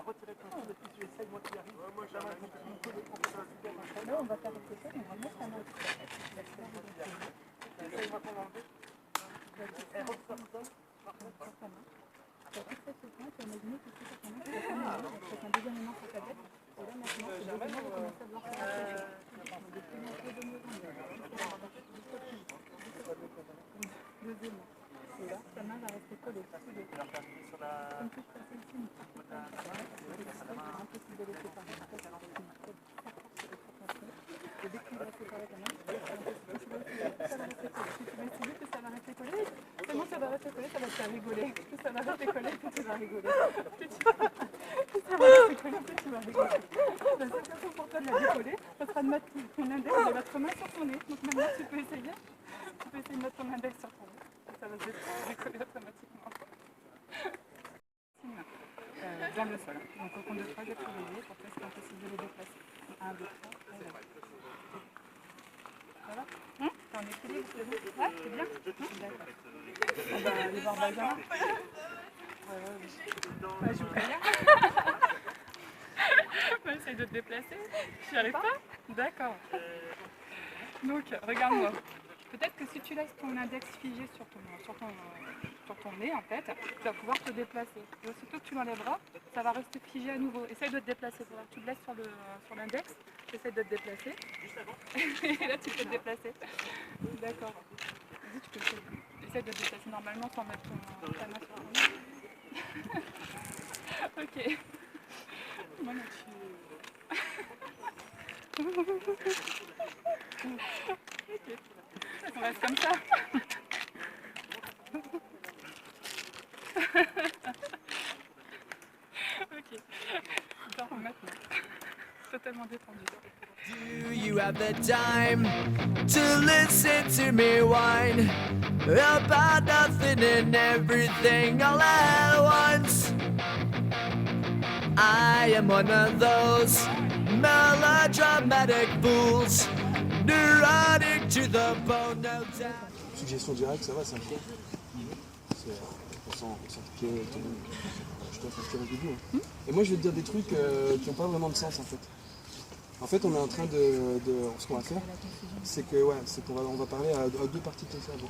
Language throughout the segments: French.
retirer ton fil et puis tu essayes, moi qui arrive. Moi j'aimerais qu'on peut monter les Là, on va faire quelque chose, on va mettre la main. Essaye-moi qu'on l'enlève. Et ressort ça. Tu as tout fait ce point, tu as imaginé que tout ça, tu as fait un deuxième élément sur ta tête. Et là, maintenant, tu vas commencer à voir ça. Deuxièmement. Et là, ta main va rester collée. Comme si je passais ici une partie de ta main. C'est impossible de laisser parler. Et dès que tu vas séparer ta main, ça va rester collé. Si tu vas essayer que ça va rester collé, c'est bon, ça va rester collé, ça va te faire rigoler. Plus ça va rester collé, plus tu vas rigoler. Plus ça va rester collé, plus tu vas rigoler. La seule façon pour toi de la décoller, ça sera de mettre ton index de votre main sur ton nez. Donc maintenant, tu peux essayer de mettre ton index sur ton nez. Et ça va se décoller automatiquement. Dans le sol. Donc au compte de 3, j'ai réveillé pour que c'est impossible de les déplacer. 1, 2, 3, et voilà. Ça va? T'es en équilibre, c'est bon? Ouais, c'est bien? D'accord. On va aller voir Benjamin. Ouais, je voudrais bien. Essaye de te déplacer. Tu n'y arrives pas? D'accord. Donc, regarde-moi. Peut-être que si tu laisses ton index figé sur ton nez, en fait, tu vas pouvoir te déplacer. Et aussitôt que tu l'enlèveras, ça va rester figé à nouveau. Essaye de te déplacer. Tu te laisses sur l'index, essaye de te déplacer. Et là, tu peux te déplacer. D'accord. Vas-y, tu peux essaye de te déplacer normalement sans mettre ta main sur ton nez. Ok. Voilà, ok. On reste comme ça. Ok. Dors maintenant. Totalement détendu. Do you have the time to listen to me whine about nothing and everything all at once? I am one of those melodramatic fools, neurotic to the bone, no doubt. Suggestion directe, ça va, c'est un peu. On sent que je dois faire tirer du bout. Et moi, je vais te dire des trucs qui n'ont pas vraiment de sens en fait. En fait, on est en train ce qu'on va faire, c'est qu'on va parler à deux parties de ton cerveau.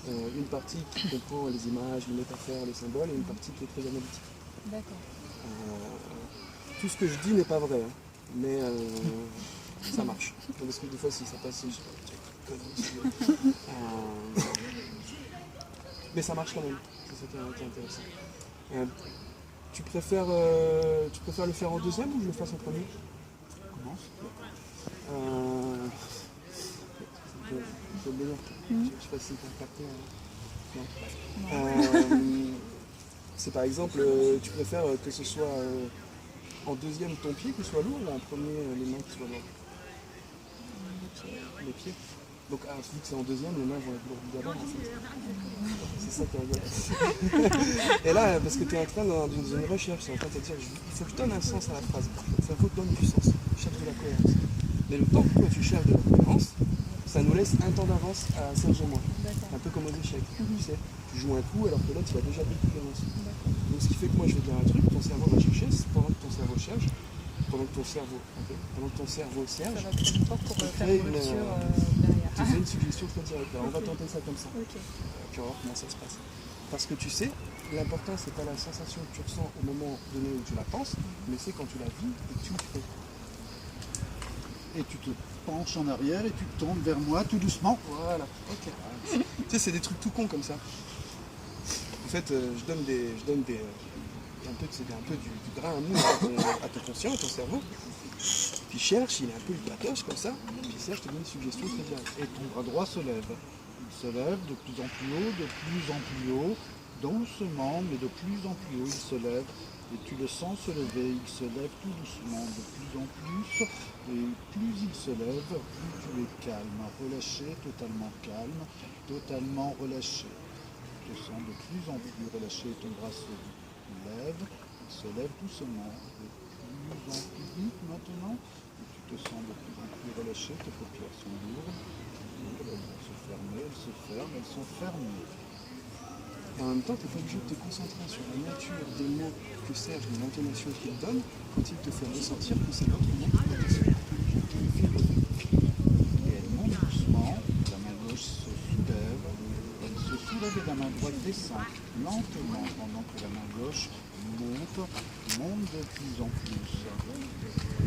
Une partie qui comprend les images, les métaphores, les symboles, et une partie qui est très analytique. D'accord. Tout ce que je dis n'est pas vrai, hein, mais ça marche. Parce que des fois, si ça passe, je sais pas, mais ça marche quand même. C'est ça qui est intéressant. Tu préfères le faire en deuxième ou que je le fasse en premier? C'est le meilleur. Je ne sais pas si tu as capté. C'est par exemple, tu préfères que ce soit en deuxième ton pied qui soit lourd ou en premier les mains qui soient lourdes? Les pieds. Donc, vu que c'est en deuxième, les mains vont être lourdes d'abord. En fait. C'est ça qui est rigolo. Et là, parce que tu es en train dans une recherche, tu es en train de te dire, il faut que je donne un sens à la phrase. Ça faut donner du sens, cherche de la cohérence. Mais le temps que toi tu cherches de la cohérence, ça nous laisse un temps d'avance à 5 jours moins. Un peu comme aux échecs. Tu sais, tu joues un coup alors que là tu vas déjà plus d'avance. Donc ce qui fait que moi je vais dire un truc, ton cerveau va chercher, pendant que ton cerveau cherche, pendant que ton cerveau cherche, Ça va créer une porte pour faire une lecture derrière. tu fais une suggestion très directe. On va tenter ça comme ça. Okay. Tu vas voir comment ça se passe. Parce que tu sais, l'important c'est pas la sensation que tu ressens au moment donné où tu la penses, mais c'est quand tu la vis et que tu le fais. Et tu te penches en arrière et tu tombes vers moi tout doucement. Voilà, ok. Tu sais, c'est des trucs tout cons comme ça. En fait, je donne un peu du grain à moudre à ton conscient, à ton cerveau. Puis il cherche, il est un peu le patos comme ça. Puis ça, je te donne une suggestion très directe. Et ton bras droit se lève. Il se lève de plus en plus haut, de plus en plus haut, doucement, mais de plus en plus haut, il se lève. Et tu le sens se lever, il se lève tout doucement, de plus en plus, et plus il se lève, plus tu es calme, relâché, totalement calme, totalement relâché. Tu te sens de plus en plus relâché, ton bras se lève, il se lève doucement, de plus en plus vite maintenant, et tu te sens de plus en plus relâché, tes paupières sont lourdes, elles vont se fermer, elles se ferment, elles sont fermées. Et en même temps, tu n'es pas obligé de te concentrer sur la nature des mots que Serge, de l'intonation qu'il donne, quand il te fait ressentir que c'est l'autre mot qui est possible. Et elle monte doucement, la main gauche se soulève, elle se soulève et la main droite descend lentement pendant que la main gauche monte de plus en plus.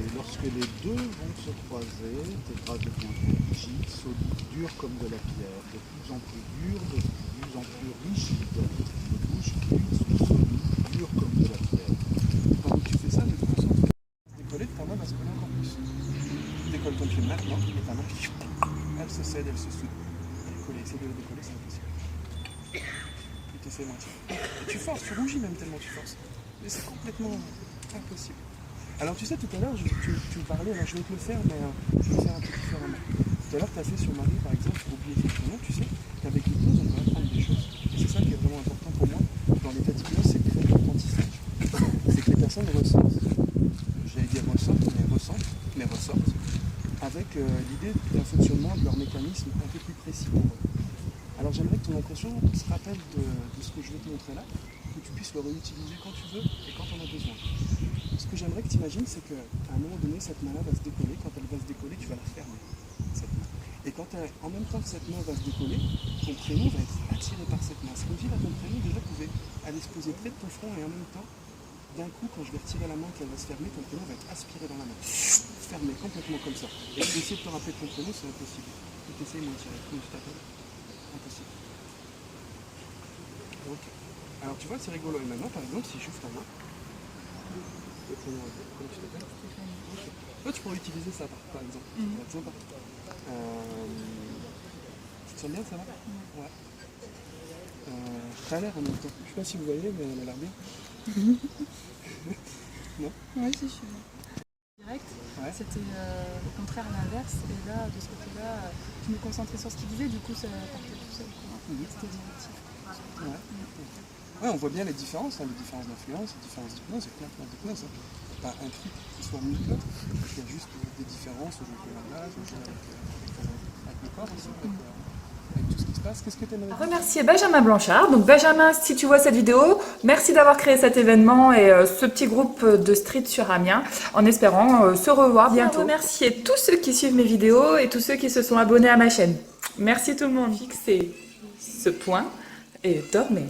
Et lorsque les deux vont se croiser, tes bras deviennent rigides, solides, durs comme de la pierre, de plus en plus durs, de plus en plus rigides, de bouche plus solide, dure comme de la pierre. Pendant que tu fais ça, tu te concentres. Décoller, ta main va se coller encore plus. Décolle comme tu fais maintenant, et ta main, elle se cède, elle se soude. Décoller, essaie de le décoller, c'est impossible. Et tu essaies de mentir. Et tu forces, tu rougis même tellement tu forces. Mais c'est complètement impossible. Alors tu sais, tout à l'heure, tu me parlais, alors je vais te le faire, mais je vais le faire un peu différemment. Tout à l'heure, tu as fait sur Marie, par exemple, pour oublier son prénom, tu sais qu'avec l'hypnose, on peut apprendre des choses. Et c'est ça qui est vraiment important pour moi dans l'état d'hypnose, c'est de créer de l'apprentissage. C'est que les personnes ressentent, j'allais dire ressentent, mais ressortent, avec l'idée d'un fonctionnement de leur mécanisme un peu plus précis pour eux. Alors j'aimerais que ton inconscient se rappelle de ce que je vais te montrer là, que tu puisses le réutiliser quand tu veux et quand on a besoin. Ce que j'aimerais que tu imagines, c'est qu'à un moment donné, cette main-là va se décoller. Quand elle va se décoller, tu vas la fermer, cette main. Et quand en même temps que cette main va se décoller, ton prénom va être attiré par cette main. C'est comme si là, ton prénom déjà pouvait aller se poser près de ton front et en même temps, d'un coup, quand je vais retirer la main, qu'elle va se fermer, ton prénom va être aspiré dans la main. Fermé, complètement comme ça. Et essayer de te rappeler ton prénom, c'est impossible. Tu essayes, moi, comment tu t'appelles? Impossible. Ok. Alors tu vois, c'est rigolo. Et maintenant, par exemple, si j'ouvre ta main, le prénom, comment tu t'appelles? Ok. Toi, tu pourrais utiliser ça, par exemple. Ça va être sympa. Tu te sens bien, ça va? Ouais. T'as l'air en même temps. Je sais pas si vous voyez, mais elle a l'air bien. Non? Oui, si, je suis bien. Direct, Ouais. c'était au contraire l'inverse, et là, de ce côté-là, je me concentrais sur ce qu'il disait, du coup, ça partait tout seul. C'était directif. Ouais. Ouais, on voit bien les différences d'influence, les différences d'hypnose, il y a plein d'hypnose. Pas un truc qui soit mieux que l'autre, il y a juste des différences, on joue avec le langage, on joue avec le corps aussi, avec tout ce qui se passe. Qu'est-ce que tu aimerais Remercier Benjamin Blanchard. Donc Benjamin, si tu vois cette vidéo, merci d'avoir créé cet événement et ce petit groupe de street sur Amiens, en espérant se revoir bientôt. Remercier tous ceux qui suivent mes vidéos et tous ceux qui se sont abonnés à ma chaine. Merci tout le monde. Fixez ce point et dormez.